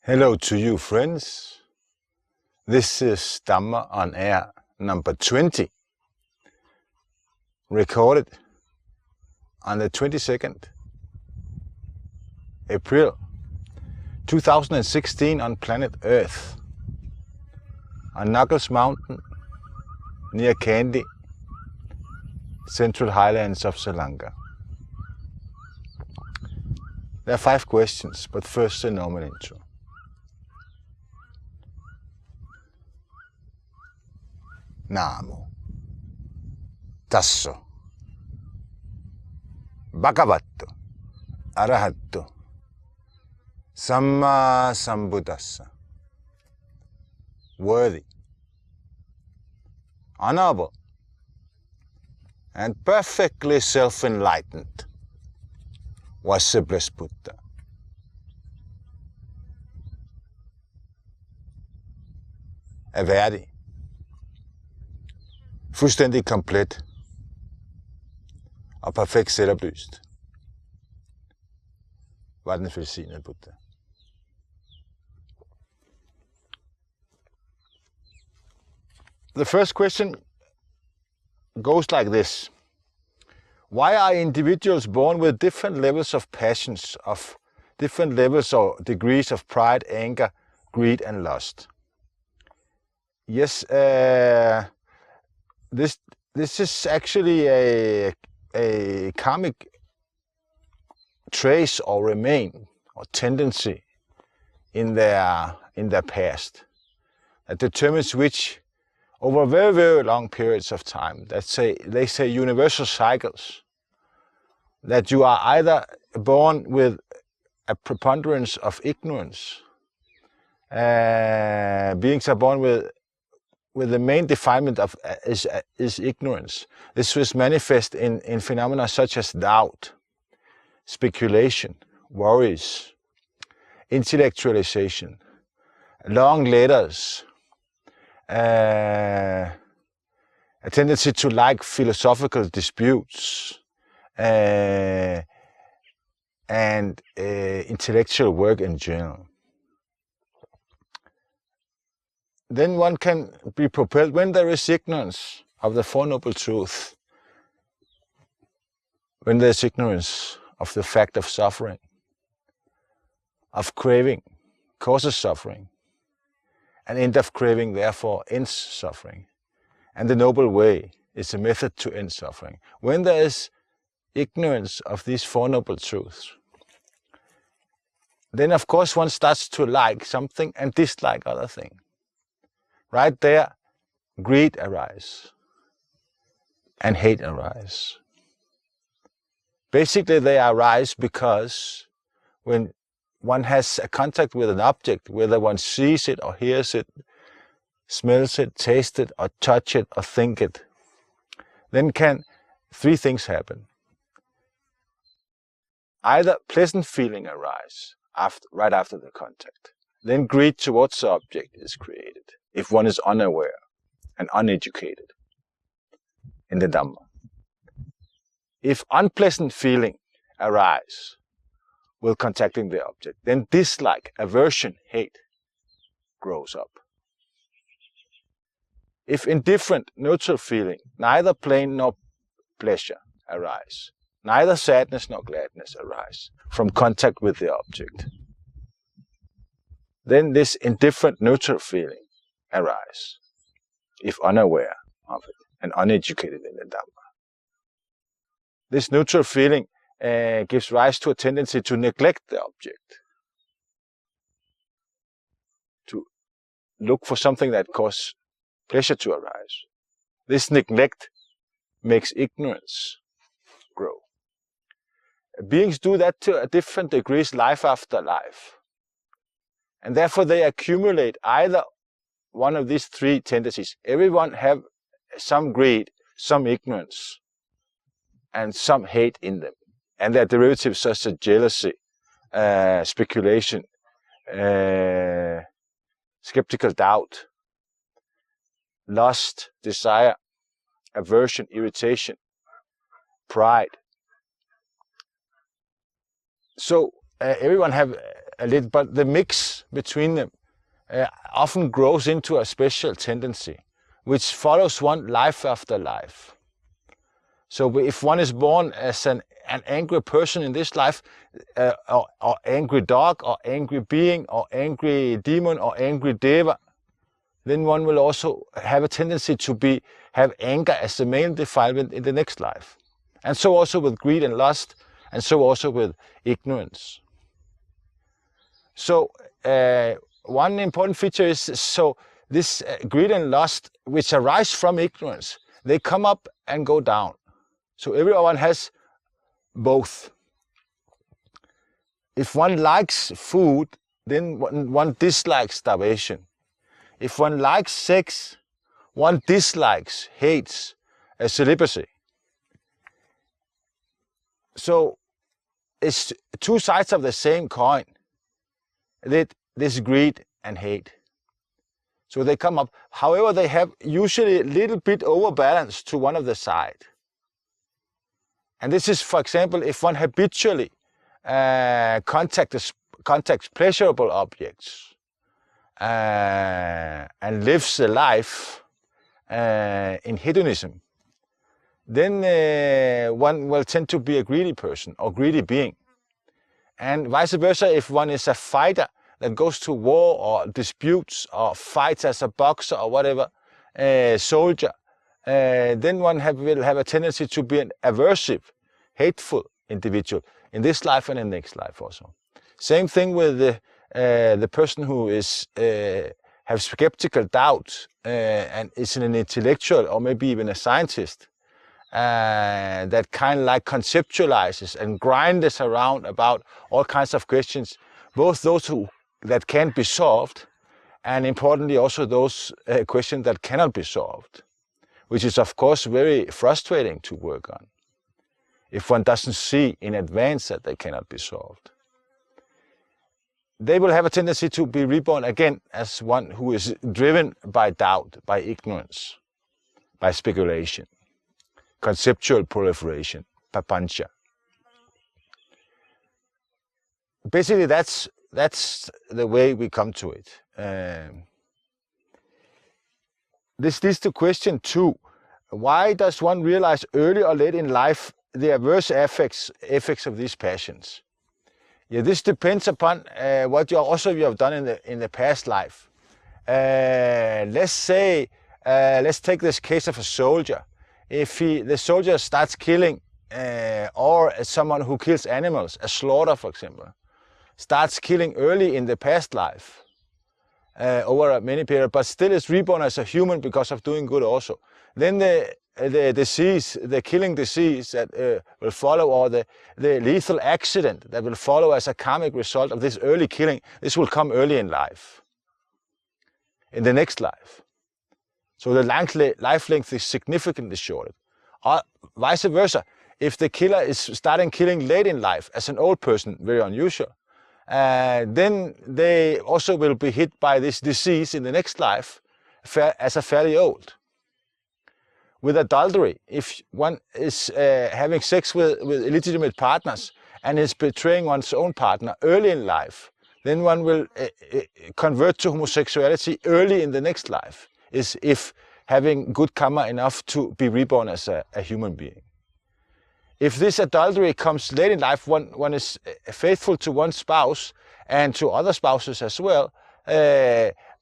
Hello to you, friends. This is Dhamma on Air number 20, recorded on the 22nd April 2016 on planet Earth, on Knuckles Mountain near Kandy, Central Highlands of Sri Lanka. There are 5 questions, but first a normal intro. Namo Tasso Bhagavato Arahato Samma Sambuddhassa. Worthy, honorable, and perfectly self-enlightened was the blessed Buddha. Er værdig, fuldstændig komplet og perfekt selvoplyst var den velsignede Buddha. The first question goes like this. Why are individuals born with different levels of passions, of different levels or degrees of pride, anger, greed and lust? Yes, this is actually a karmic trace or remain or tendency in their past that determines which, over very, very long periods of time, they say universal cycles, that you are either born with a preponderance of ignorance. Beings are born with the main defilement of is ignorance. This was manifest in phenomena such as doubt, speculation, worries, intellectualization, long letters, a tendency to like philosophical disputes, and intellectual work in general. Then one can be propelled when there is ignorance of the Four Noble Truths, when there is ignorance of the fact of suffering, of craving causes suffering, and end of craving therefore ends suffering. And the Noble Way is a method to end suffering. When there is ignorance of these Four Noble Truths, then of course one starts to like something and dislike other things. Right there, greed arises and hate arises. Basically, they arise because when one has a contact with an object, whether one sees it or hears it, smells it, tastes it, or touch it, or think it, then can 3 things happen. Either pleasant feeling arise right after the contact. Then greed towards the object is created, if one is unaware and uneducated in the Dhamma. If unpleasant feeling arise while contacting the object, then dislike, aversion, hate grows up. If indifferent, neutral feeling, neither pain nor pleasure arise, neither sadness nor gladness arise from contact with the object, then this indifferent, neutral feeling arise, if unaware of it and uneducated in the Dhamma. This neutral feeling gives rise to a tendency to neglect the object, to look for something that causes pleasure to arise. This neglect makes ignorance grow. Beings do that to different degrees, life after life. And therefore they accumulate either one of these 3 tendencies. Everyone have some greed, some ignorance, and some hate in them. And their derivatives such as jealousy, speculation, skeptical doubt, lust, desire, aversion, irritation, pride. So everyone have a little, but the mix between them often grows into a special tendency, which follows one life after life. So if one is born as an angry person in this life, or angry dog, or angry being, or angry demon, or angry deva, then one will also have a tendency to have anger as the main defilement in the next life. And so also with greed and lust, and so also with ignorance. So one important feature is, so this greed and lust, which arise from ignorance, they come up and go down. So everyone has both. If one likes food, then one dislikes starvation. If one likes sex, one dislikes, hates celibacy. So it's two sides of the same coin, this greed and hate. So they come up. However, they have usually a little bit overbalance to one of the side. And this is, for example, if one habitually contacts pleasurable objects and lives a life in hedonism, then one will tend to be a greedy person or greedy being. And vice versa, if one is a fighter that goes to war or disputes or fights as a boxer or whatever, soldier, then one will have a tendency to be an aversive, hateful individual in this life and in the next life also. Same thing with the person who is have skeptical doubt and is an intellectual or maybe even a scientist that kind of like conceptualizes and grinds around about all kinds of questions, both those that can be solved, and importantly also those questions that cannot be solved, which is of course very frustrating to work on if one doesn't see in advance that they cannot be solved. They will have a tendency to be reborn again as one who is driven by doubt, by ignorance, by speculation, conceptual proliferation, papancha. Basically, that's the way we come to it. This leads to question 2. Why does one realize early or late in life the adverse effects of these passions? Yeah, this depends upon what you have done in the past life. Let's say, let's take this case of a soldier. If the soldier starts killing, or someone who kills animals, a slaughter, for example, starts killing early in the past life, over a many period, but still is reborn as a human because of doing good also, then the disease, the killing disease that will follow, or the lethal accident that will follow as a karmic result of this early killing, this will come early in life, in the next life. So the life length is significantly shortened. Or vice versa, if the killer is starting killing late in life as an old person, very unusual, then they also will be hit by this disease in the next life as a fairly old. With adultery, if one is having sex with illegitimate partners and is betraying one's own partner early in life, then one will convert to homosexuality early in the next life, is if having good karma enough to be reborn as a human being. If this adultery comes late in life, one is faithful to one's spouse and to other spouses as well,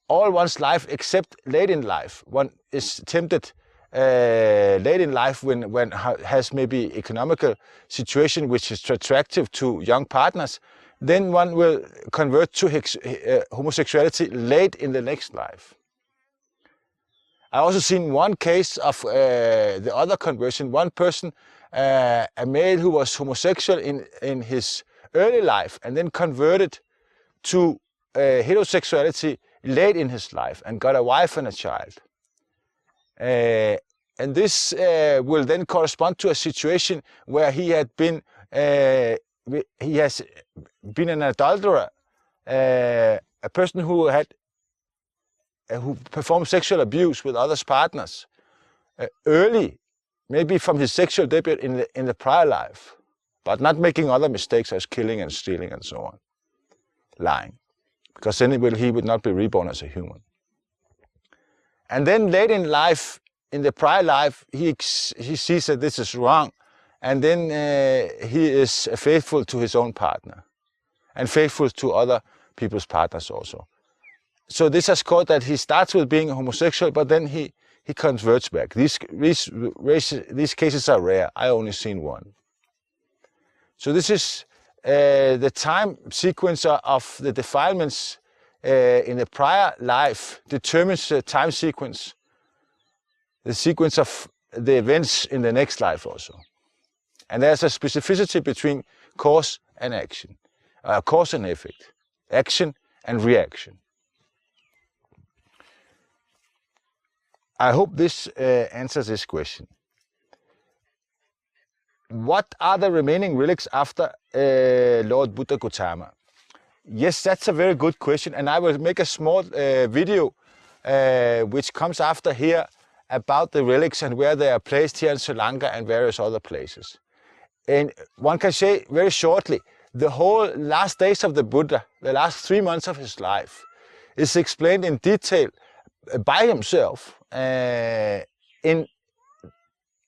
all one's life except late in life. One is tempted late in life when has maybe economical situation which is attractive to young partners, then one will convert to homosexuality late in the next life. I also seen one case of the other conversion, one person, a male who was homosexual in his early life and then converted to heterosexuality late in his life and got a wife and a child. And this will then correspond to a situation where he has been an adulterer, a person who performed sexual abuse with others' partners early, maybe from his sexual debut in the prior life, but not making other mistakes as killing and stealing and so on. lying, because then he would not be reborn as a human. And then late in life, in the prior life, he sees that this is wrong, and then he is faithful to his own partner, and faithful to other people's partners also. So this has caused that he starts with being homosexual, but then he converts back. These cases are rare. I only seen one. So this is the time sequence of the defilements in the prior life determines the time sequence, the sequence of the events in the next life also. And there's a specificity between cause and action, cause and effect, action and reaction. I hope this answers this question. What are the remaining relics after Lord Buddha Gotama? Yes, that's a very good question, and I will make a small video which comes after here about the relics and where they are placed here in Sri Lanka and various other places. And one can say very shortly, the whole last days of the Buddha, the last 3 months of his life, is explained in detail by himself in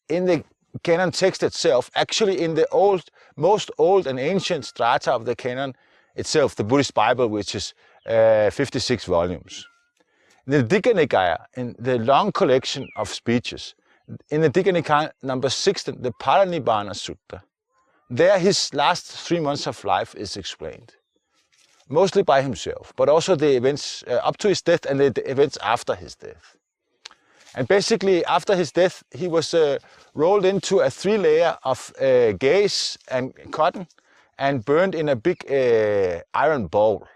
the canon text itself, actually in the most old and ancient strata of the canon itself, the Buddhist Bible, which is 56 volumes. In the Digha Nikaya, in the long collection of speeches, in the Digha Nikaya number 16, the Maha-parinibbana Sutta, there his last 3 months of life is explained, mostly by himself, but also the events up to his death and the events after his death. And basically, after his death, he was rolled into a 3-layer of gaze and cotton and burned in a big iron bowl.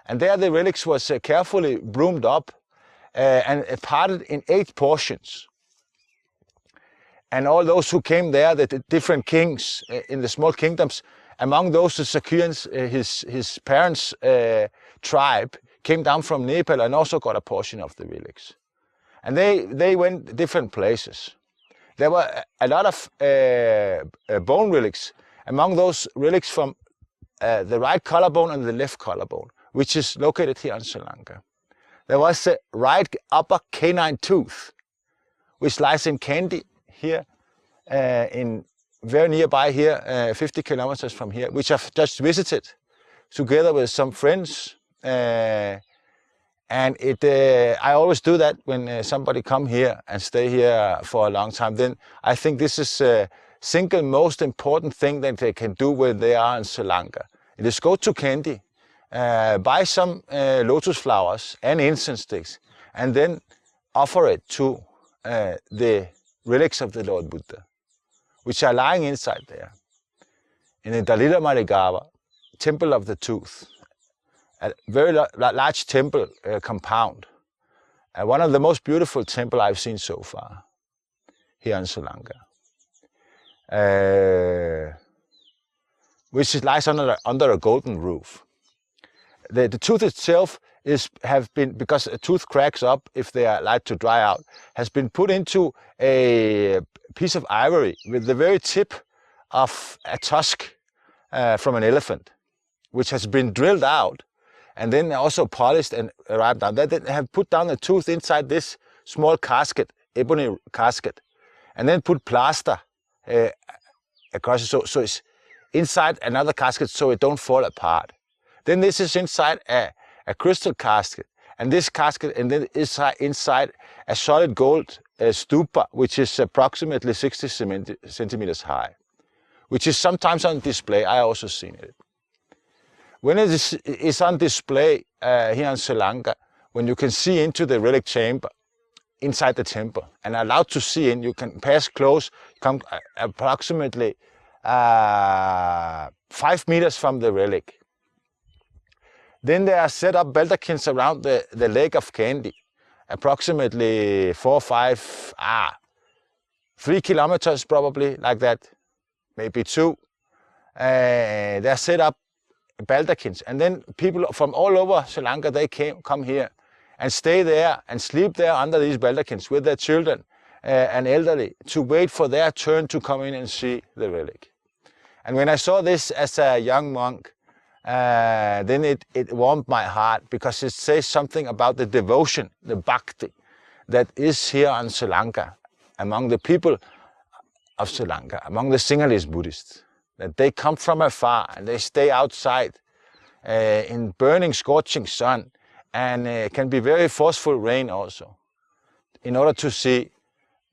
And there the relics was carefully broomed up and parted in 8 portions. And all those who came there, the different kings in the small kingdoms, among those the Sakyans, his parents' tribe, came down from Nepal and also got a portion of the relics. And they went different places. There were a lot of bone relics, among those relics from the right collarbone and the left collarbone, which is located here in Sri Lanka. There was the right upper canine tooth, which lies in Kandy here, in very nearby here, 50 kilometers from here, which I've just visited together with some friends. And I always do that when somebody come here and stay here for a long time. Then I think this is the single most important thing that they can do when they are in Sri Lanka. It is go to Kandy, buy some lotus flowers and incense sticks, and then offer it to the relics of the Lord Buddha, which are lying inside there. In the Dalila Marigava, Temple of the Tooth, a very large temple compound, one of the most beautiful temples I've seen so far here in Sri Lanka, which lies under a golden roof. The tooth itself have been, because a tooth cracks up if they are allowed to dry out, has been put into a piece of ivory with the very tip of a tusk from an elephant, which has been drilled out and then also polished and wrapped down. They have put down the tooth inside this small casket, ebony casket, and then put plaster across it, so it's inside another casket so it don't fall apart. Then this is inside a crystal casket, and this casket, and then inside a solid gold stupa, which is approximately 60 centimeters high, which is sometimes on display. I also seen it. When it is on display here in Sri Lanka, when you can see into the relic chamber inside the temple and allowed to see in, you can pass close, come approximately 5 meters from the relic. Then they are set up baldachins around the lake of Kandy, approximately 3 kilometers probably, like that, maybe 2. They're set up baldachins, and then people from all over Sri Lanka, they come here and stay there and sleep there under these baldachins with their children and elderly to wait for their turn to come in and see the relic. And when I saw this as a young monk, then it warmed my heart, because it says something about the devotion, the bhakti, that is here on Sri Lanka, among the people of Sri Lanka, among the Sinhalese Buddhists, that they come from afar and they stay outside in burning, scorching sun, and can be very forceful rain also, in order to see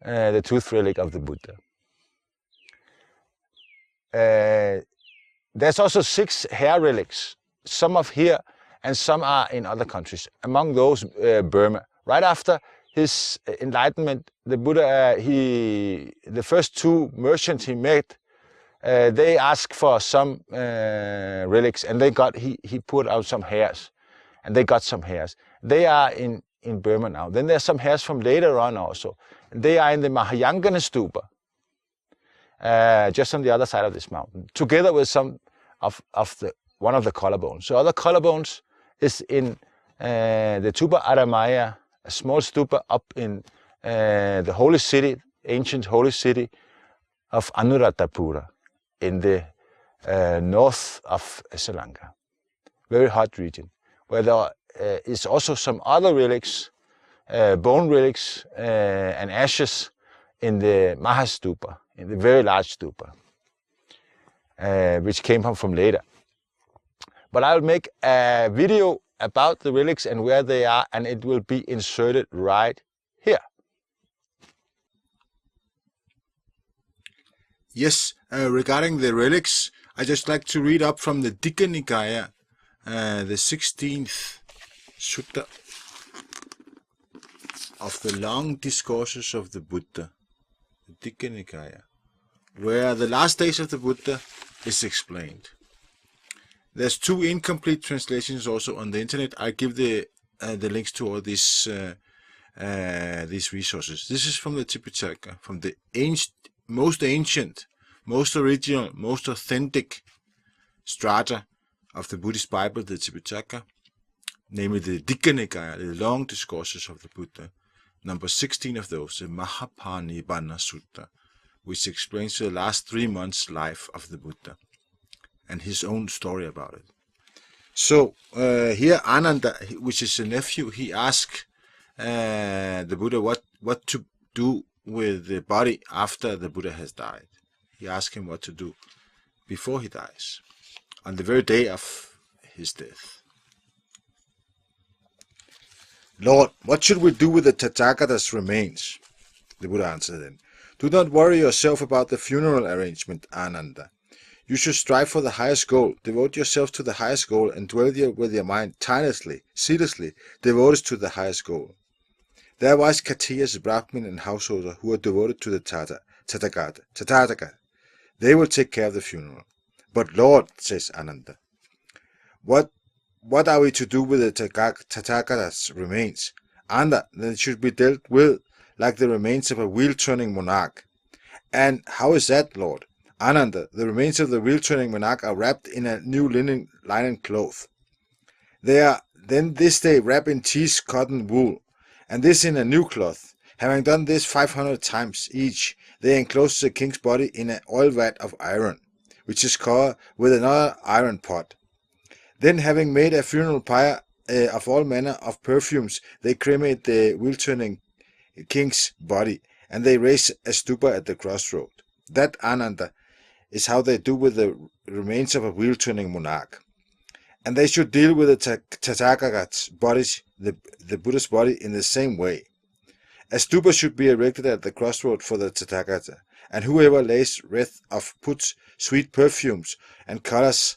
the tooth relic of the Buddha. There's also 6 hair relics, some of here and some are in other countries. Among those, Burma. Right after his enlightenment, the Buddha, the first 2 merchants he met, they asked for some relics, and he put out some hairs, and they got some hairs. They are in Burma now. Then there's some hairs from later on also. They are in the Mahayangana stupa, just on the other side of this mountain, together with some of one of the collarbones. So other collarbones is in the Tupa Aramaya, a small stupa up in the holy city, ancient holy city of Anuradhapura, in the north of Sri Lanka, very hot region, where there is also some other relics, bone relics and ashes in the Mahastupa, in the very large stupa, which came from later. But I'll make a video about the relics and where they are, and it will be inserted right here. Yes, regarding the relics, I just like to read up from the Digha Nikaya, the 16th Sutta of the long discourses of the Buddha, the Digha Nikaya, where the last days of the Buddha is explained. There's 2 incomplete translations also on the internet. I give the links to all these resources. This is from the Tipitaka, from the most ancient, most original, most authentic strata of the Buddhist Bible, the Tipitaka, namely the Digha Nikaya, the long discourses of the Buddha. Number 16 of those, the Maha-parinibbana Sutta, which explains the last 3 months' life of the Buddha and his own story about it. So here Ananda, which is a nephew, he asked the Buddha what to do with the body after the Buddha has died. He asked him what to do before he dies, on the very day of his death. Lord, what should we do with the Tathagata's remains? The Buddha answered then, do not worry yourself about the funeral arrangement, Ananda. You should strive for the highest goal, devote yourself to the highest goal, and dwell with your mind tirelessly, ceaselessly, devoted to the highest goal. There are wise Khatiyas, Brahmin, and householder who are devoted to the Tathagata. They will take care of the funeral. But Lord, says Ananda, what are we to do with the Tathagata's remains? Ananda, they should be dealt with like the remains of a wheel-turning monarch. And how is that, Lord? Ananda, the remains of the wheel-turning monarch are wrapped in a new linen cloth. They are then this day wrapped in teased cotton wool, and this in a new cloth. Having done this 500 times each, they enclose the king's body in an oil vat of iron, which is covered with another iron pot. Then, having made a funeral pyre of all manner of perfumes, they cremate the wheel-turning king's body, and they raise a stupa at the crossroad. That, Ananda, is how they do with the remains of a wheel-turning monarch. And they should deal with the Tathagata's bodies, the Buddha's body, in the same way. A stupa should be erected at the crossroad for the Tathagata, and whoever lays wreath of, puts sweet perfumes and colors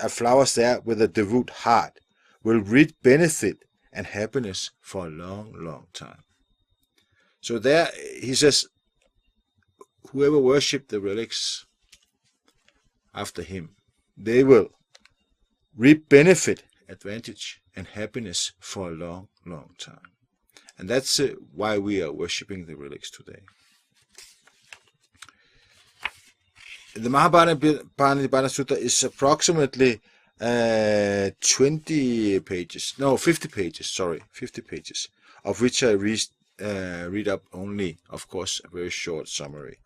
flowers there with a devout heart will reap benefit and happiness for a long, long time. So there he says, whoever worship the relics after him, they will reap benefit, advantage, and happiness for a long, long time. And that's why we are worshipping the relics today. The Maha-parinibbana Sutta is approximately 50 pages, of which I read up only, of course, a very short summary.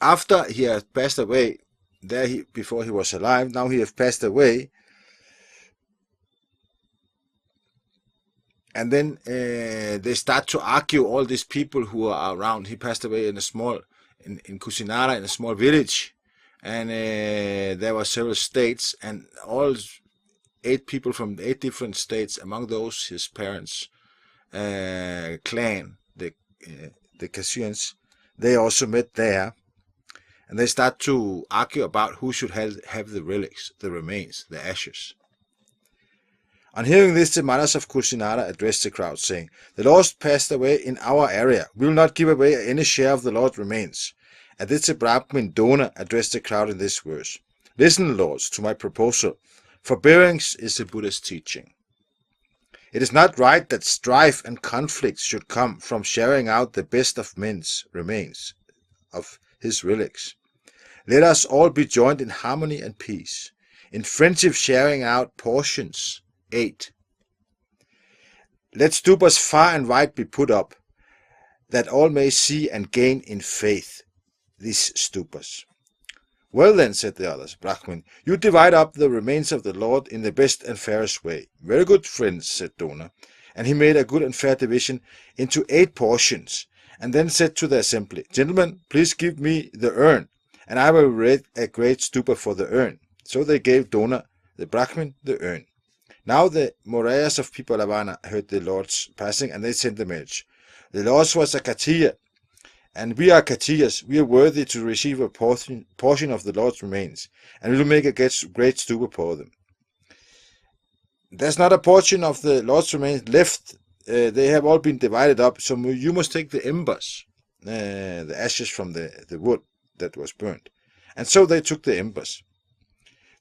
after he had passed away, before he was alive, now he has passed away, and then they start to argue, all these people who are around. He passed away in Kusinara, in a small village, and there were several states, and all 8 people from 8 different states, among those his parents' clan, the Kasians, they also met there, and they start to argue about who should have the relics, the remains, the ashes. On hearing this, the mothers of Kusinara addressed the crowd, saying, "The Lord passed away in our area. We will not give away any share of the Lord's remains." At this, the Brahmin Dona addressed the crowd in this verse: "Listen, lords, to my proposal. Forbearance is the Buddha's teaching. It is not right that strife and conflict should come from sharing out the best of men's remains, of his relics. Let us all be joined in harmony and peace, in friendship sharing out portions. 8. Let stupas far and wide be put up, that all may see and gain in faith these stupas." "Well then," said the others, "Brahmin, you divide up the remains of the Lord in the best and fairest way." "Very good, friends," said Dona, and he made a good and fair division into 8 portions, and then said to the assembly, "Gentlemen, please give me the urn, and I will raise a great stupa for the urn." So they gave Dona, the Brahmin, the urn. Now the Mauriyas of Paperback heard the Lord's passing, and they sent the message: "The Lord was a Katiya, and we are Katiyas. We are worthy to receive a portion of the Lord's remains, and we will make a great stupa for them." "There's not a portion of the Lord's remains left. They have all been divided up, so you must take the embers, the ashes from the wood that was burnt." And so they took the embers.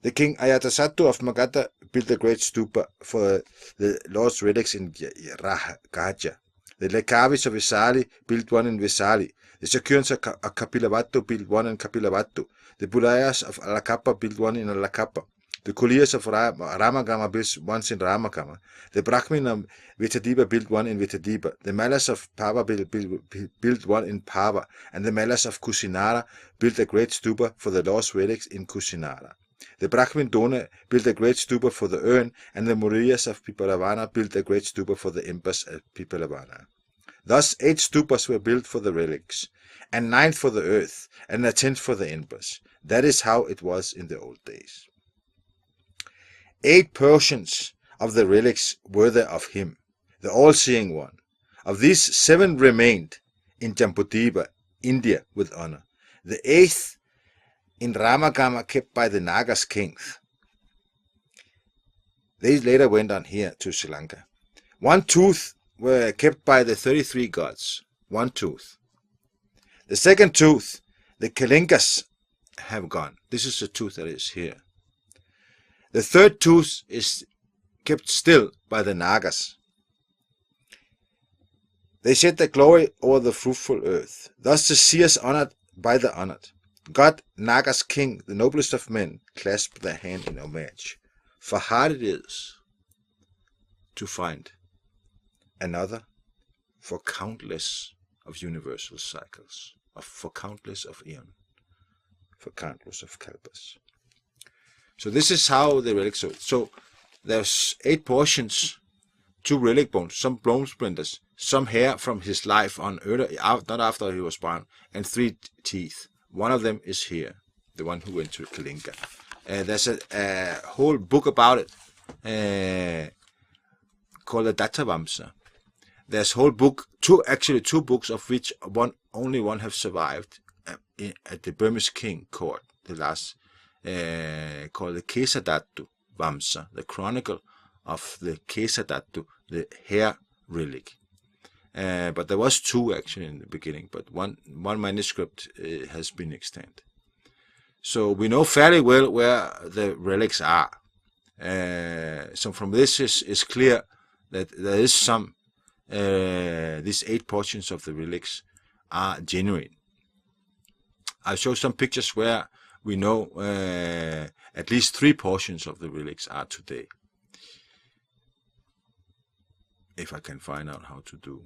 The king Ajatasattu of Magadha built a great stupa for the Lord's relics in Gaja. The Lekavis of Vesali built one in Vesali. The Sakyans of Kapilavattu built one in Kapilavattu. The Bulayas of Alakappa built one in Alakappa. The Kuliyas of Ramagama built one in Ramagama. The Brahmin of Vitadiba built one in Vitadiba. The Malas of Pava built one in Pava. And the Malas of Kusinara built a great stupa for the Lord's relics in Kusinara. The Brahmin Dona built a great stupa for the urn, and the Mauriyas of Paperback built a great stupa for the embers at Paperback. Thus 8 stupas were built for the relics, and 9 for the earth, and a 10th for the embers. That is how it was in the old days. 8 portions of the relics were there of him, the all-seeing one. Of these 7 remained in Jambudvipa, India, with honor. The 8th in Ramagama, kept by the Nagas kings. They later went on here to Sri Lanka. 1 tooth were kept by the 33 gods. 1 tooth. The 2nd tooth, the Kalingas have gone. This is the tooth that is here. The 3rd tooth is kept still by the Nagas. They set their glory over the fruitful earth. Thus the seers honored by the honored. God, Naga's king, the noblest of men, clasped their hand in homage. For hard it is to find another for countless of universal cycles, for countless of eon, for countless of kalpas. So this is how the relics are. So there's 8 portions, 2 relic bones, some bone splinters, some hair from his life on earth, not after he was born, and 3 teeth. One of them is here, the one who went to Kalinga. There's a whole book about it called the Dattavamsa. There's a whole book, two books, of which only one have survived at the Burmese king court, the last, called the Kesadattu Vamsa, the chronicle of the Kesadattu, the hair relic. But there was 2 actually in the beginning, but one manuscript has been extant. So we know fairly well where the relics are. So from this is clear that there is some, these 8 portions of the relics are genuine. I'll show some pictures where we know at least 3 portions of the relics are today. If I can find out how to do.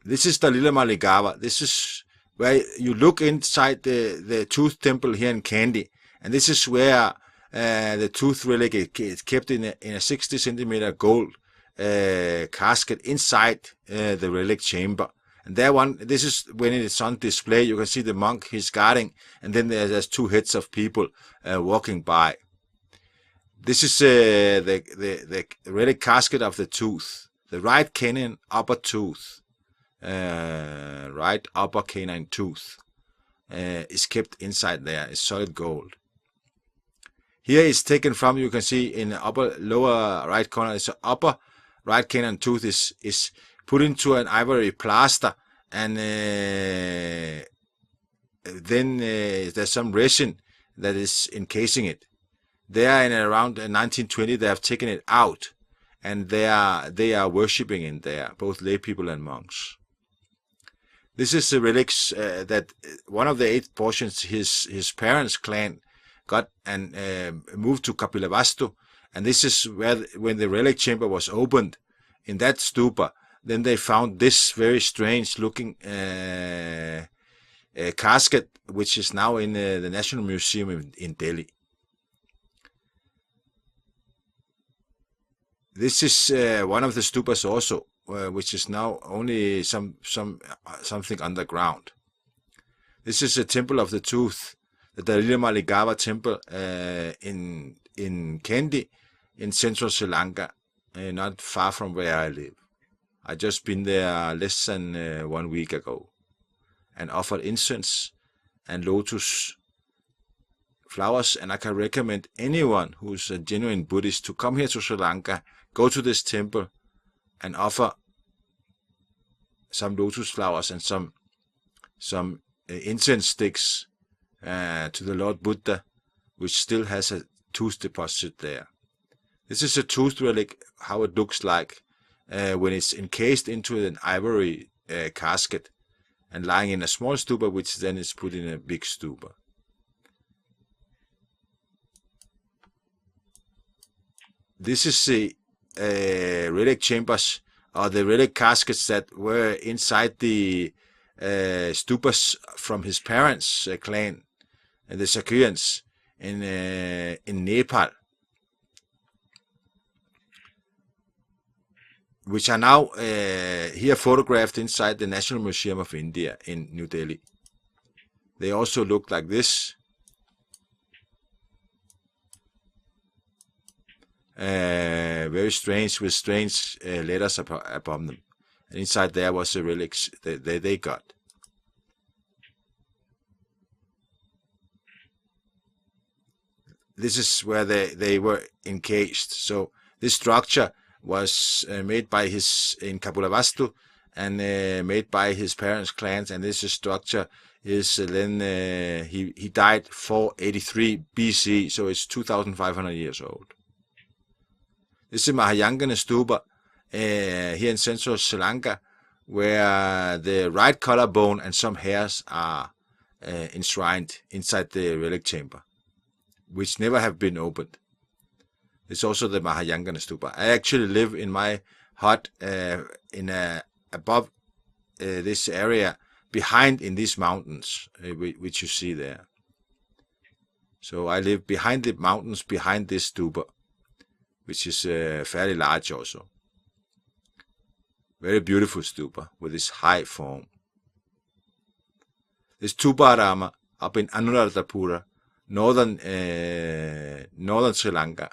This is the Lila Maligava. This is where you look inside the tooth temple here in Kandy, and this is where the tooth relic is kept in a 60 centimeter gold casket inside the relic chamber. And this is when it's on display. You can see the monk he's guarding, and then there's two heads of people walking by. This is the relic casket of the tooth, the right canine upper tooth. Right upper canine tooth is kept inside there. It's solid gold. Here is taken from, you can see in the lower right corner, it's upper right canine tooth is put into an ivory plaster, and then there's some resin that is encasing it. There in around 1920 they have taken it out, and they are worshipping in there, both lay people and monks. This is the relics that one of the 8 portions his parents' clan got and moved to Kapilavastu, and this is where when the relic chamber was opened in that stupa, then they found this very strange looking casket, which is now in the National Museum in Delhi. This is one of the stupas also, which is now only something underground. This is a temple of the tooth, the Dalila Maligava temple in Kandy, in central Sri Lanka, not far from where I live. I just been there less than 1 week ago, and offered incense and lotus flowers, and I can recommend anyone who's a genuine Buddhist to come here to Sri Lanka, go to this temple, and offer some lotus flowers and some incense sticks to the Lord Buddha, which still has a tooth deposit there. This is a tooth relic, how it looks like when it's encased into an ivory casket and lying in a small stupa, which then is put in a big stupa. This is the relic chambers, or the relic caskets that were inside the stupas from his parents' clan, the Sakyans in Nepal, which are now here photographed inside the National Museum of India in New Delhi. They also look like this. Very strange, with strange letters upon them. And inside there was the relics they got. This is where they were encased. So this structure was made by in Kapilavastu, and made by his parents' clans, and this structure is then he died 483 BC, so it's 2,500 years old. This is Mahayangana Stupa here in central Sri Lanka, where the right collarbone and some hairs are enshrined inside the relic chamber, which never have been opened. It's also the Mahayangana Stupa. I actually live in my hut above this area, behind in these mountains, which you see there. So I live behind the mountains, behind this stupa, which is fairly large also. Very beautiful stupa with this high form. This Tuparama up in Anuradhapura, northern Sri Lanka,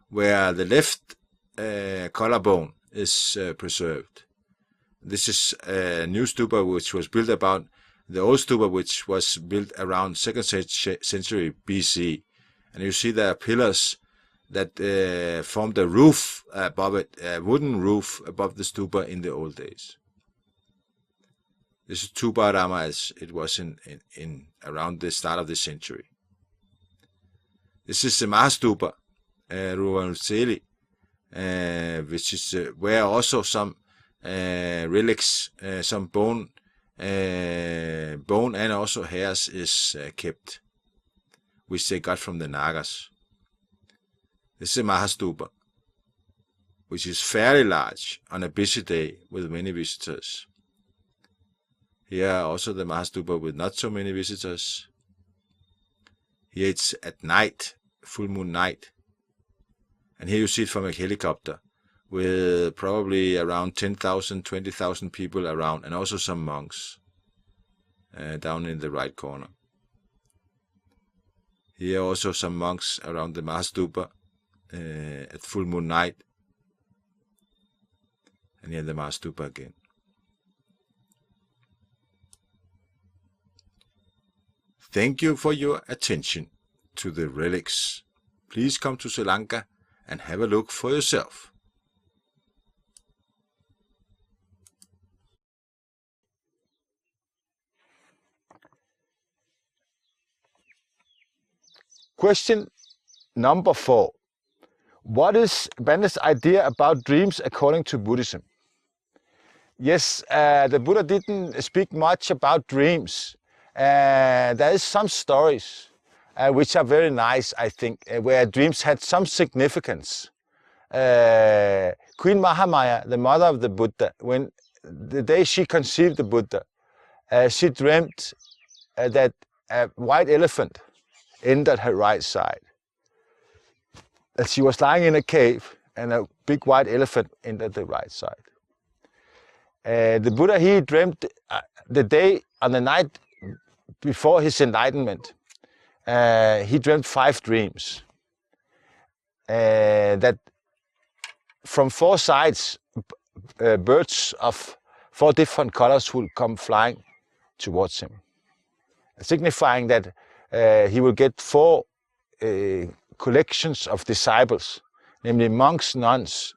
where the left collarbone is preserved. This is a new stupa which was built about the old stupa, which was built around 2nd century BC. And you see there are pillars that formed a roof above it, a wooden roof above the stupa in the old days. This is Tuparama as it was in around the start of the century. This is the Mahastupa, Ruvanutseli, which is where also some relics, some bone and also hairs is kept, which they got from the Nagas. This is a Mahastupa, which is fairly large on a busy day with many visitors. Here also the Mahastupa with not so many visitors. Here it's at night, full moon night. And here you see it from a helicopter with probably around 10,000, 20,000 people around, and also some monks down in the right corner. Here also some monks around the Mahastupa at full moon night. And here the Mahastupa again. Thank you for your attention to the relics. Please come to Sri Lanka and have a look for yourself. Question number 4. What is Bhante's idea about dreams according to Buddhism? Yes, the Buddha didn't speak much about dreams. There is some stories which are very nice, I think, where dreams had some significance. Queen Mahamaya, the mother of the Buddha, when the day she conceived the Buddha, she dreamt that a white elephant entered her right side. That she was lying in a cave and a big white elephant entered the right side. The Buddha, he dreamt the day on the night before his enlightenment. He dreamt 5 dreams. That from 4 sides, birds of 4 different colors will come flying towards him, signifying that he will get 4 collections of disciples, namely monks, nuns,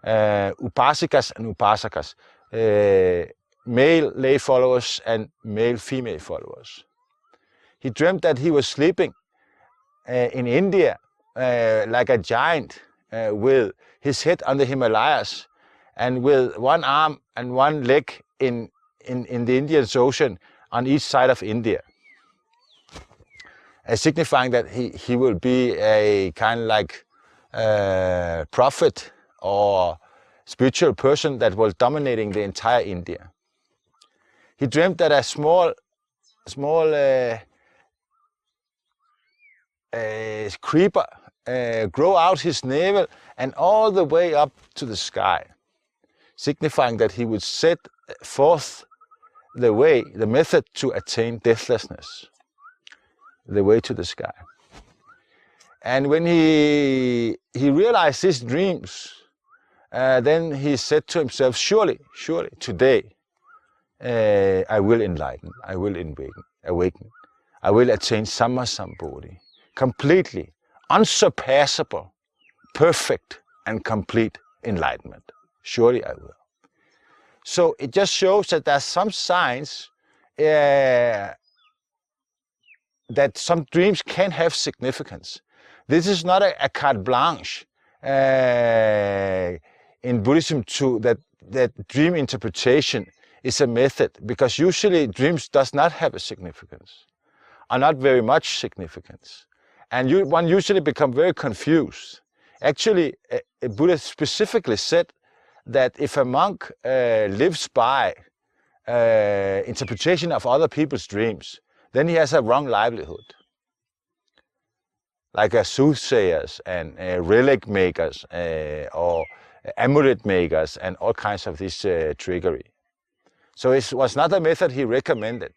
upasikas and upasakas, male lay followers and male female followers. He dreamt that he was sleeping in India like a giant with his head on the Himalayas and with one arm and one leg in the Indian Ocean on each side of India. Signifying that he will be a kind of like prophet or spiritual person that was dominating the entire India. He dreamt that a small creeper grow out his navel and all the way up to the sky, signifying that he would set forth the method to attain deathlessness, the way to the sky. And when he realized his dreams, then he said to himself, surely, today I will enlighten, I will awaken, I will attain Sammasambodhi, completely, unsurpassable, perfect and complete enlightenment. Surely I will. So it just shows that there's some signs that some dreams can have significance. This is not a carte blanche in Buddhism that dream interpretation is a method, because usually dreams does not have a significance, or not very much significance. And one usually become very confused. Actually, Buddha specifically said that if a monk lives by interpretation of other people's dreams, then he has a wrong livelihood. Like soothsayers and relic makers or amulet makers and all kinds of this trickery. So it was not a method he recommended.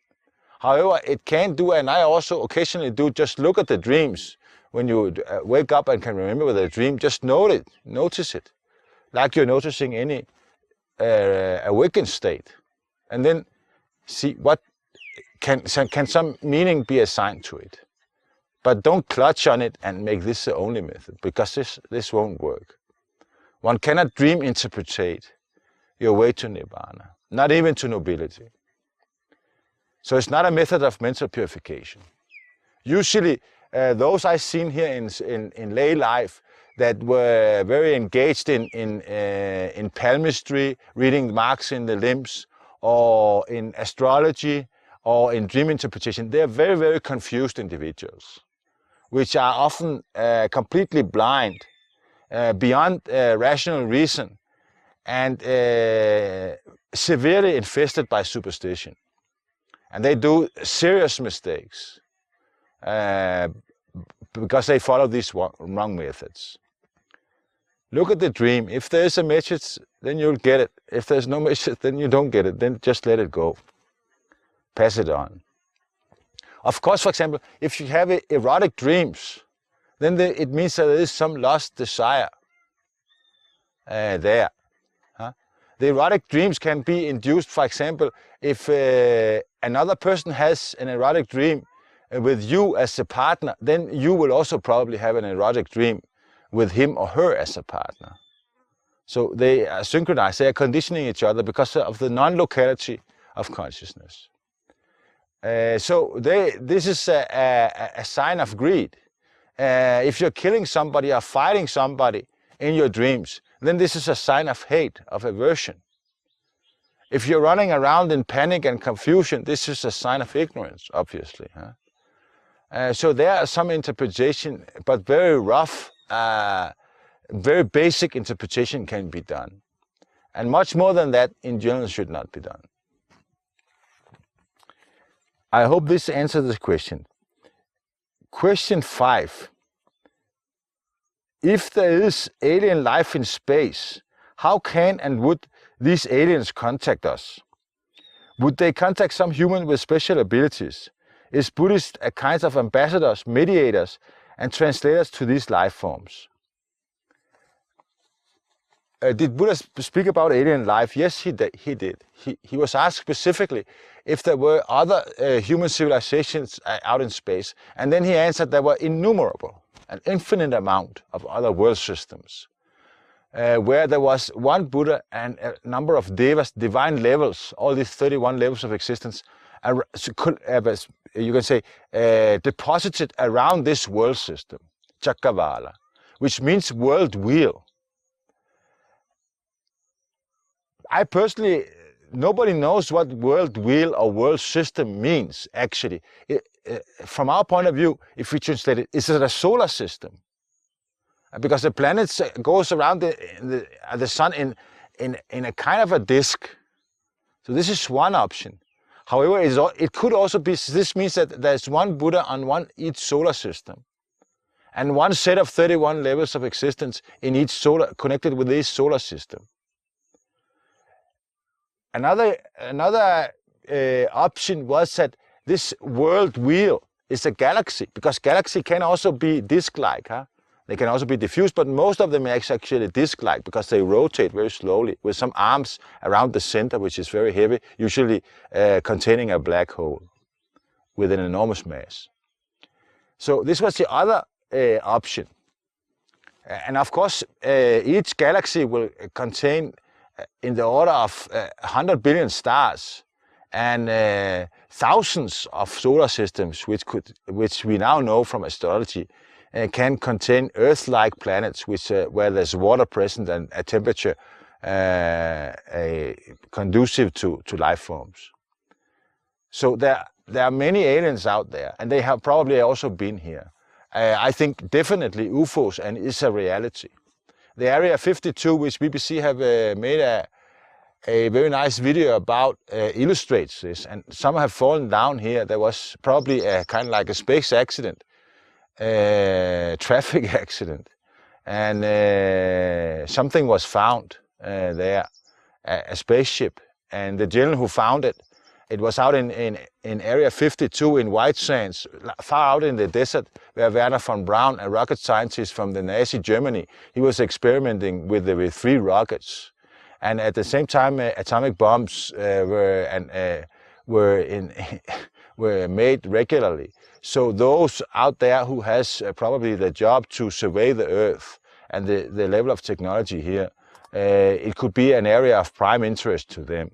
However, it can do, and I also occasionally do, just look at the dreams. When you wake up and can remember the dream, just notice it, like you're noticing any awakened state. And then see what can some meaning be assigned to it. But don't clutch on it and make this the only method, because this won't work. One cannot dream interpretate your way to Nibbana, not even to nobility. So it's not a method of mental purification. Usually, those I've seen here in lay life that were very engaged in palmistry, reading marks in the limbs, or in astrology, or in dream interpretation, they're very, very confused individuals, which are often completely blind, beyond rational reason, and severely infested by superstition. And they do serious mistakes because they follow these wrong methods. Look at the dream. If there's a message, then you'll get it. If there's no message, then you don't get it. Then just let it go. Pass it on. Of course, for example, if you have erotic dreams, then it means that there is some lost desire there. The erotic dreams can be induced, for example, if another person has an erotic dream with you as a partner, then you will also probably have an erotic dream with him or her as a partner. So they are synchronized, they are conditioning each other because of the non-locality of consciousness. So this is a sign of greed. If you're killing somebody or fighting somebody in your dreams, then this is a sign of hate, of aversion. If you're running around in panic and confusion, this is a sign of ignorance, obviously. So there are some interpretation, but very rough, very basic interpretation can be done. And much more than that, in general, should not be done. I hope this answers this question. Question 5. If there is alien life in space, how can and would these aliens contact us? Would they contact some human with special abilities? Is Buddhist a kind of ambassadors, mediators, and translators to these life forms? Did Buddha speak about alien life? Yes, he did. He was asked specifically if there were other human civilizations out in space, and then he answered there were innumerable, an infinite amount of other world systems, where there was one Buddha and a number of devas, divine levels, all these 31 levels of existence, you can say, deposited around this world system, Chakavala, which means world wheel. I personally, nobody knows what world wheel or world system means, actually. From our point of view, if we translate it, is it a solar system? Because the planet goes around the sun in a kind of a disk. So this is one option. However, it could also be, this means that there's one Buddha on each solar system, and one set of 31 levels of existence in each solar, connected with this solar system. Another option was that this world wheel is a galaxy, because galaxy can also be disk-like. They can also be diffuse, but most of them are actually disk-like because they rotate very slowly with some arms around the center, which is very heavy, usually containing a black hole with an enormous mass. So this was the other option. And of course, each galaxy will contain in the order of 100 billion stars and thousands of solar systems, which we now know from astrology, can contain Earth-like planets, where there's water present and a temperature conducive to life forms. So there are many aliens out there, and they have probably also been here. I think definitely UFOs, and it's a reality. The Area 52, which BBC have made a very nice video about, illustrates this, and some have fallen down here. There was probably a kind of like a space accident, traffic accident, and something was found there, a spaceship, and the gentleman who found it, it was out in Area 52 in White Sands, far out in the desert, where Werner von Braun, a rocket scientist from the Nazi Germany, he was experimenting with 3 rockets. And at the same time, atomic bombs were made regularly. So those out there who has probably the job to survey the Earth and the level of technology here, it could be an area of prime interest to them,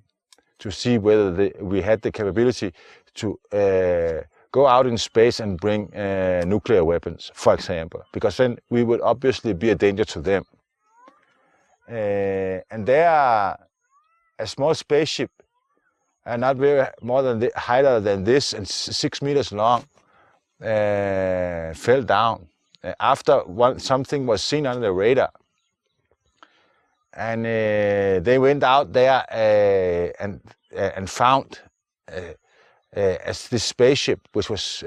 to see whether we had the capability to go out in space and bring nuclear weapons, for example, because then we would obviously be a danger to them. And there are a small spaceship, not very more than higher than this, and 6 meters long, fell down after something was seen on the radar. And they went out there and found as this spaceship, which was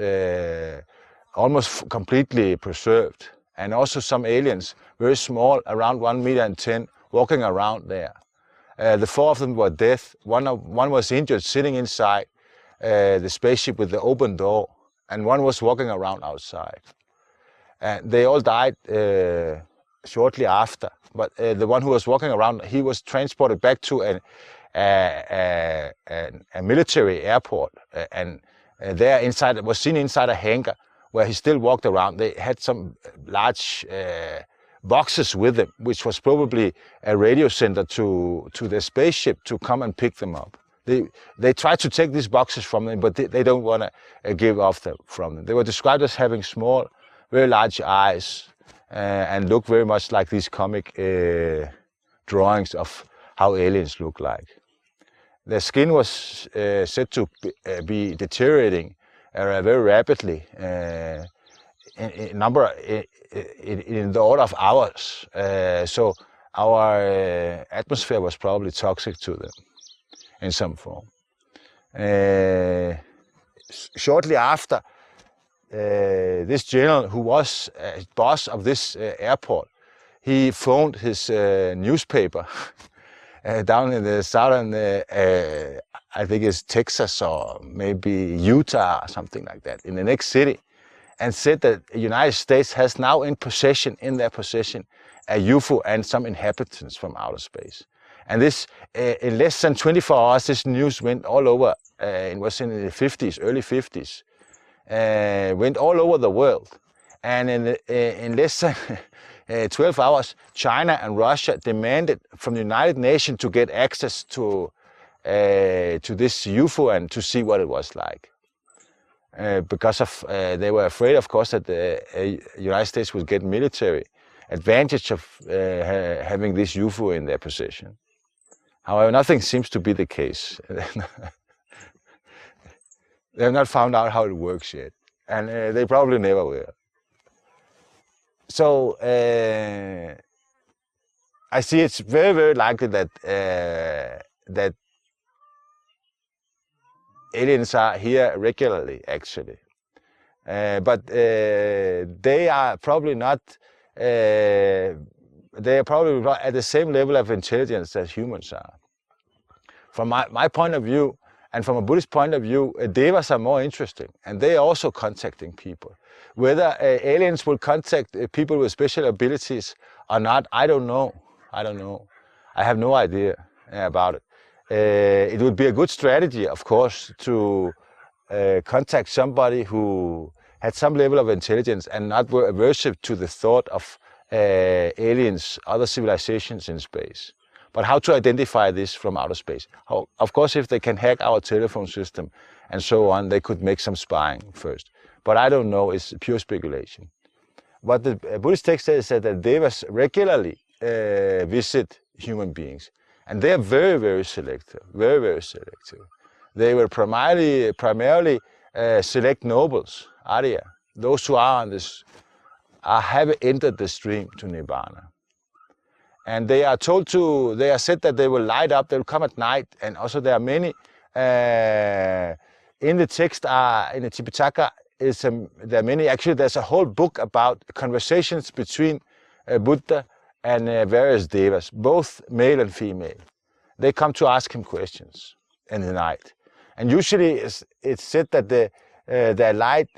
almost completely preserved, and also some aliens, very small, around 1 meter and 10, walking around there. The 4 of them were dead. One was injured, sitting inside the spaceship with the open door, and one was walking around outside. And they all died shortly after. But the one who was walking around, he was transported back to a military airport, and there inside was seen inside a hangar where he still walked around. They had some large boxes with them, which was probably a radio center to the spaceship to come and pick them up. They tried to take these boxes from them, but they don't want to give off from them. They were described as having small, very large eyes, and look very much like these comic drawings of how aliens look like. Their skin was said to be deteriorating very rapidly in the order of hours. So our atmosphere was probably toxic to them in some form. Shortly after, this general, who was boss of this airport, he phoned his newspaper down in the southern, I think it's Texas or maybe Utah or something like that, in the next city, and said that the United States has now in their possession, a UFO and some inhabitants from outer space. And this, in less than 24 hours, this news went all over. It was in the 50s, early 50s. Went all over the world. And in less than 12 hours, China and Russia demanded from the United Nations to get access to this UFO and to see what it was like. Because of they were afraid, of course, that the United States would get military advantage of having this UFO in their possession. However, nothing seems to be the case. They have not found out how it works yet, and they probably never will. So I see it's very, very likely that that aliens are here regularly, actually, but they are probably not. They are probably not at the same level of intelligence as humans are. From my point of view, and from a Buddhist point of view, devas are more interesting, and they are also contacting people. Whether aliens will contact people with special abilities or not, I don't know. I don't know. I have no idea about it. It would be a good strategy, of course, to contact somebody who had some level of intelligence and not were aversive to the thought of aliens, other civilizations in space. But how to identify this from outer space? Of course, if they can hack our telephone system and so on, they could make some spying first. But I don't know, it's pure speculation. What the Buddhist text says is that devas regularly visit human beings. And they are very, very selective, very, very selective. They will primarily select nobles, Arya, those who are on this, have entered the stream to Nibbana. And they are said that they will light up, they will come at night, and also there are many, in the text, in the Tipitaka, there are many, actually there's a whole book about conversations between Buddha and various devas, both male and female. They come to ask him questions in the night. And usually it's said that their light,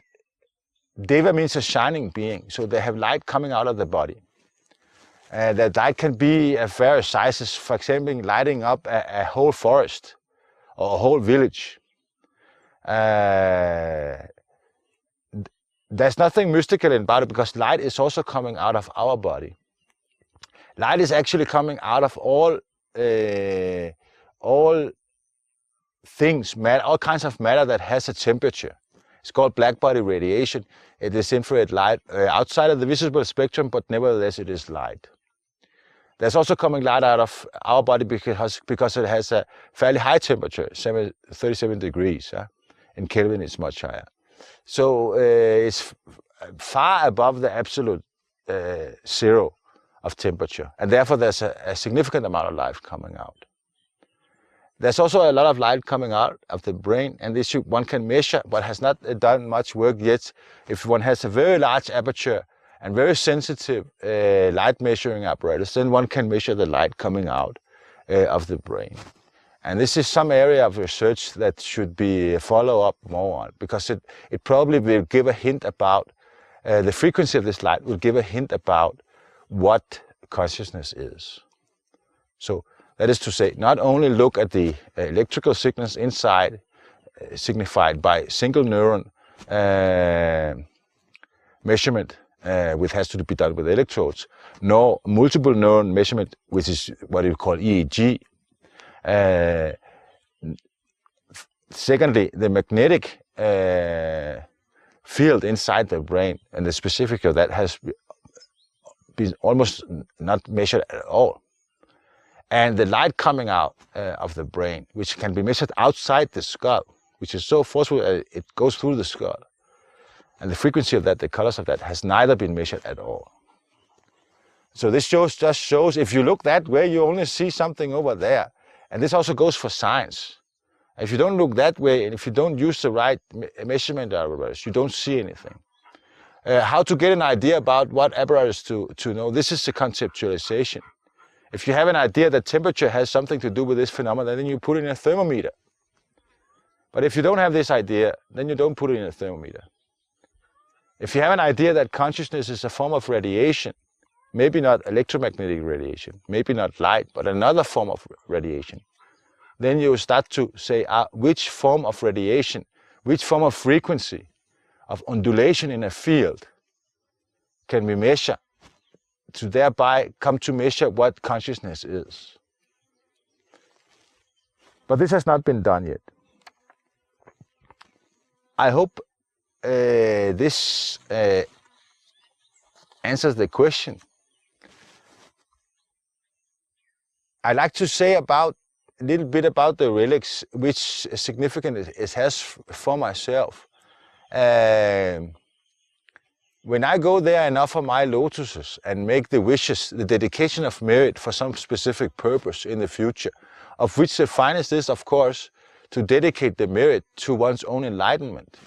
deva means a shining being, so they have light coming out of the body. That light can be of various sizes, for example, lighting up a whole forest or a whole village. There's nothing mystical about it because light is also coming out of our body. Light is actually coming out of all things, all kinds of matter that has a temperature. It's called black body radiation. It is infrared light outside of the visible spectrum, but nevertheless it is light. There's also coming light out of our body because it has a fairly high temperature, 37 degrees. In Kelvin it's much higher. So it's far above the absolute zero of temperature, and therefore there's a significant amount of light coming out. There's also a lot of light coming out of the brain, and this one can measure, but has not done much work yet. If one has a very large aperture and very sensitive light measuring apparatus, then one can measure the light coming out of the brain. And this is some area of research that should be follow up more on, because it probably will give a hint about the frequency of this light will give a hint about what consciousness is. So that is to say, not only look at the electrical signals inside, signified by single neuron measurement, which has to be done with electrodes, nor multiple neuron measurement, which is what we call EEG. Secondly, the magnetic field inside the brain, and the specifics of that has been almost not measured at all. And the light coming out of the brain, which can be measured outside the skull, which is so forceful it goes through the skull. And the frequency of that, the colors of that, has neither been measured at all. So this just shows, if you look that way, you only see something over there. And this also goes for science. If you don't look that way, and if you don't use the right measurement apparatus, you don't see anything. How to get an idea about what apparatus to know, this is the conceptualization. If you have an idea that temperature has something to do with this phenomenon, then you put it in a thermometer. But if you don't have this idea, then you don't put it in a thermometer. If you have an idea that consciousness is a form of radiation, maybe not electromagnetic radiation, maybe not light, but another form of radiation, then you start to say which form of radiation, which form of frequency, of undulation in a field can we measure, to thereby come to measure what consciousness is. But this has not been done yet. I hope this answers the question. I'd like to say a little bit about the relics, which significance it has for myself. When I go there and offer my lotuses and make the wishes, the dedication of merit for some specific purpose in the future, of which the finest is, of course, to dedicate the merit to one's own enlightenment.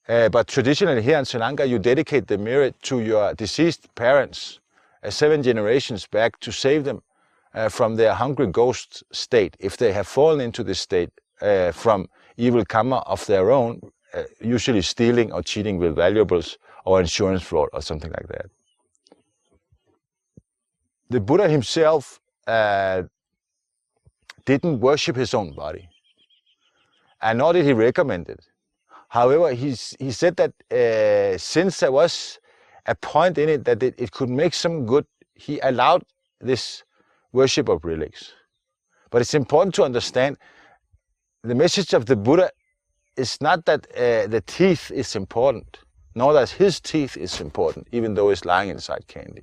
But traditionally here in Sri Lanka, you dedicate the merit to your deceased parents 7 generations back, to save them from their hungry ghost state, if they have fallen into this state from evil karma of their own, usually stealing or cheating with valuables or insurance fraud or something like that. The Buddha himself didn't worship his own body, and nor did he recommend it. However, he said that since there was a point in it that it could make some good, he allowed this worship of relics. But it's important to understand the message of the Buddha is not that the teeth is important, nor that his teeth is important, even though it's lying inside candy.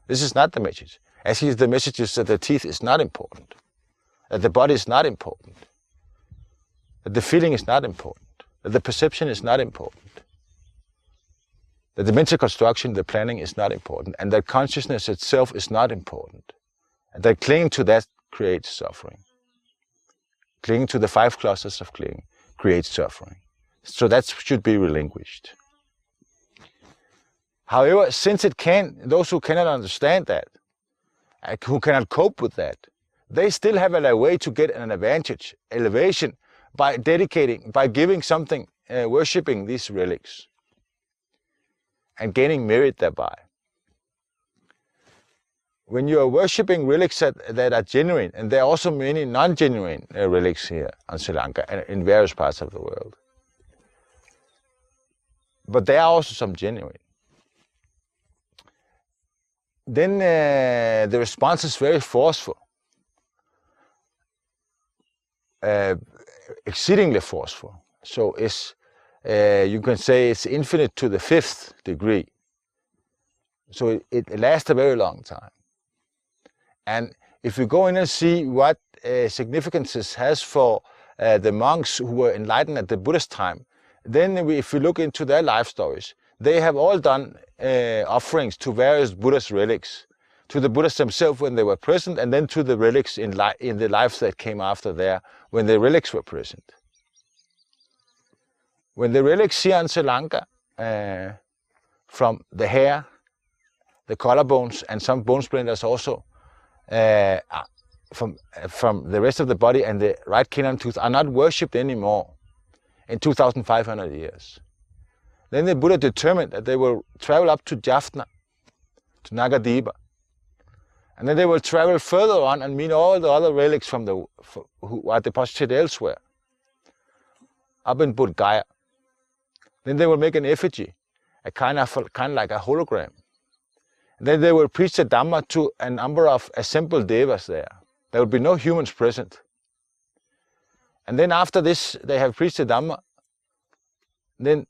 This is not the message. Actually, the message is that the teeth is not important, that the body is not important, that the feeling is not important, that the perception is not important, that the mental construction, the planning is not important, and that consciousness itself is not important, and that clinging to that creates suffering. Clinging to the 5 clusters of clinging creates suffering. So that should be relinquished. However, since those who cannot understand that, who cannot cope with that, they still have a way to get an advantage, elevation, by giving something, worshipping these relics, and gaining merit thereby. When you are worshipping relics that are genuine, and there are also many non-genuine relics here in Sri Lanka and in various parts of the world, but there are also some genuine, then the response is very forceful, exceedingly forceful. So it's, you can say it's infinite to the 5th degree. So it lasts a very long time. And if we go in and see what significance this has for the monks who were enlightened at the Buddha's time, then if we look into their life stories, they have all done offerings to various Buddha's relics to the Buddhists themselves when they were present, and then to the relics in the lives that came after there when the relics were present. When the relics here in Sri Lanka, from the hair, the collarbones, and some bone splinters also, from the rest of the body and the right canine tooth are not worshipped anymore in 2,500 years. Then the Buddha determined that they will travel up to Jaffna, to Nagadiba, and then they will travel further on and meet all the other relics from who are deposited elsewhere, up in Bodh Gaya. Then they will make an effigy, a kind of like a hologram. And then they will preach the Dhamma to a number of assembled devas there. There will be no humans present. And then after this, they have preached the Dhamma, then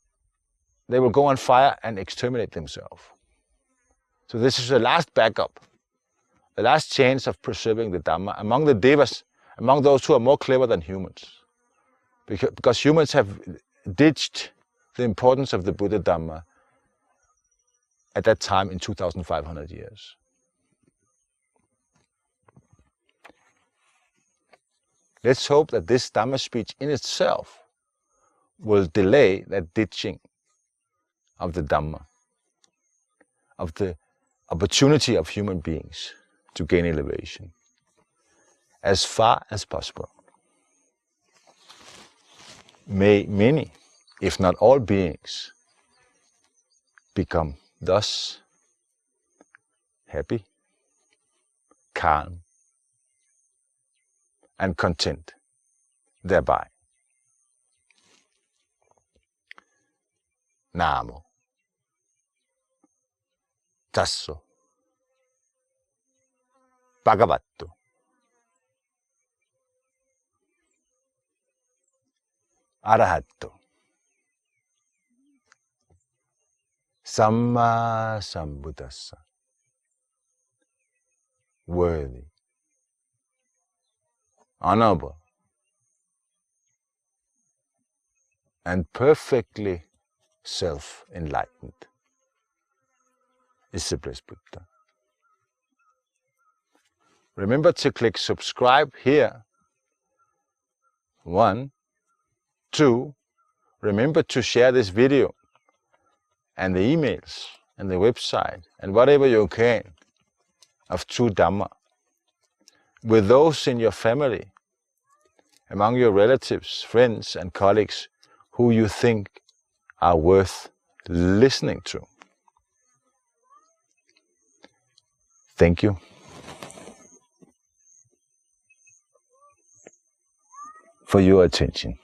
they will go on fire and exterminate themselves. So this is the last backup, the last chance of preserving the Dhamma among the devas, among those who are more clever than humans. Because humans have ditched the importance of the Buddha Dhamma at that time in 2,500 years. Let's hope that this Dhamma speech in itself will delay that ditching of the Dhamma, of the opportunity of human beings to gain elevation, as far as possible. May many, if not all beings, become thus happy, calm, and content thereby. Namo Tasso Bhagavato Arahato Samma Sambuddhassa. Worthy, honorable, and perfectly self-enlightened is the blessed Buddha. Remember to click subscribe here. 1, 2, remember to share this video and the emails and the website and whatever you can of true Dhamma with those in your family, among your relatives, friends and colleagues who you think are worth listening to. Thank you for your attention.